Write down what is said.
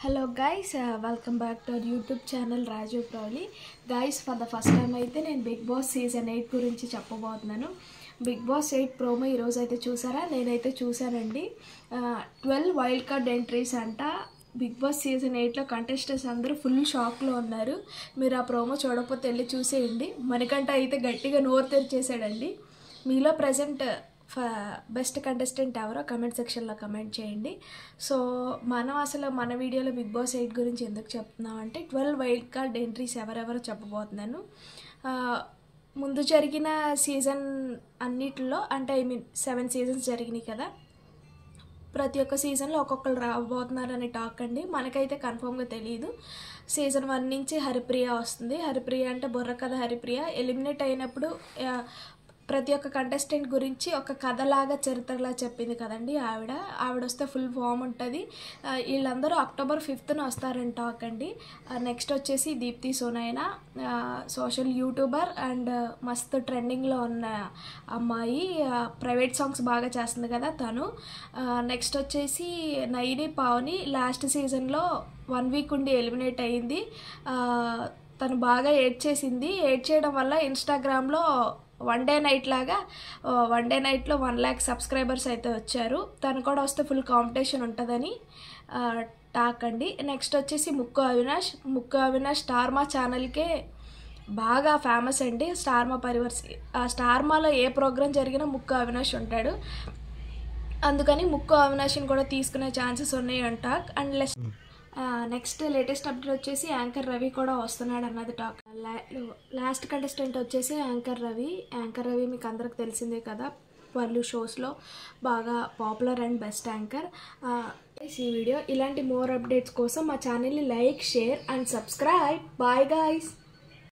Hello guys, welcome back to our YouTube channel Raju Pravli. Guys, for the first time అయితే నేను big boss season 8 గురించి చెప్పబోతున్నాను. Big boss 8 promo ఈ రోజు అయితే చూసారా? నేనైతే చూసానండి. 12 వైల్డ్ కార్డ్ ఎంట్రీస్ అంట. బిగ్ బాస్ సీజన్ 8లో కంటెస్టెంట్స్ అందరూ ఫుల్ షాక్లో ఉన్నారు. మీరు ఆ ప్రోమో చూడకపోతే వెళ్ళి చూసేయండి. మనకంట అయితే గట్టిగా నోరు తెరిచేసాడండి. మీలో ప్రజెంట్ బెస్ట్ కంటెస్టెంట్ ఎవరో కమెంట్ సెక్షన్లో కమెంట్ చేయండి. సో మనం అసలు మన వీడియోలో బిగ్ బాస్ 8 గురించి ఎందుకు చెప్తున్నాం అంటే 12 వైల్డ్ కార్డ్ ఎంట్రీస్ ఎవరెవరో చెప్పబోతున్నాను. ముందు జరిగిన సీజన్ అన్నిటిలో అంటే 7 సీజన్స్ జరిగినాయి కదా, ప్రతి ఒక్క సీజన్లో ఒక్కొక్కరు రాబోతున్నారని టాక్ అండి. మనకైతే కన్ఫర్మ్గా తెలియదు. సీజన్ 1 నుంచి హరిప్రియ వస్తుంది. హరిప్రియ అంటే బుర్ర కథ హరిప్రియ ఎలిమినేట్ అయినప్పుడు ప్రతి ఒక్క కంటెస్టెంట్ గురించి ఒక కథలాగా చరిత్రలా చెప్పింది కదండి ఆవిడ వస్తే ఫుల్ ఫామ్ ఉంటుంది. వీళ్ళందరూ October 5th వస్తారని టాక్ అండి. నెక్స్ట్ వచ్చేసి దీప్తి సోనైనా, సోషల్ యూట్యూబర్ అండ్ మస్తు ట్రెండింగ్లో ఉన్న అమ్మాయి, ప్రైవేట్ సాంగ్స్ బాగా చేస్తుంది కదా తను. నెక్స్ట్ వచ్చేసి నైని పావని లాస్ట్ సీజన్లో 1 వీక్ ఉండి ఎలిమినేట్ అయ్యింది. తను బాగా ఏడ్ చేయడం వల్ల ఇన్స్టాగ్రామ్లో వన్ డే నైట్లో 1 lakh సబ్స్క్రైబర్స్ అయితే వచ్చారు. తను కూడా వస్తే ఫుల్ కాంపిటీషన్ ఉంటుందని టాక్ అండి. నెక్స్ట్ వచ్చేసి ముక్కు అవినాష్ స్టార్మా ఛానల్కే బాగా ఫేమస్ అండి. స్టార్మా పరివర్స్ స్టార్మాలో ఏ ప్రోగ్రామ్ జరిగినా ముక్కు అవినాష్ ఉంటాడు. అందుకని ముక్కు అవినాష్ని కూడా తీసుకునే ఛాన్సెస్ ఉన్నాయి అని talk. And next latest update వచ్చేసి యాంకర్ రవి కూడా వస్తున్నాడు అన్నది టాక్. లాస్ట్ కంటెస్టెంట్ వచ్చేసి యాంకర్ రవి మీకు అందరికి తెలిసిందే కదా, వాళ్ళు షోస్లో బాగా పాపులర్ అండ్ బెస్ట్ యాంకర్. ఈ వీడియో ఇలాంటి మోర్ అప్డేట్స్ కోసం మా ఛానల్ని like, share and subscribe. Bye guys.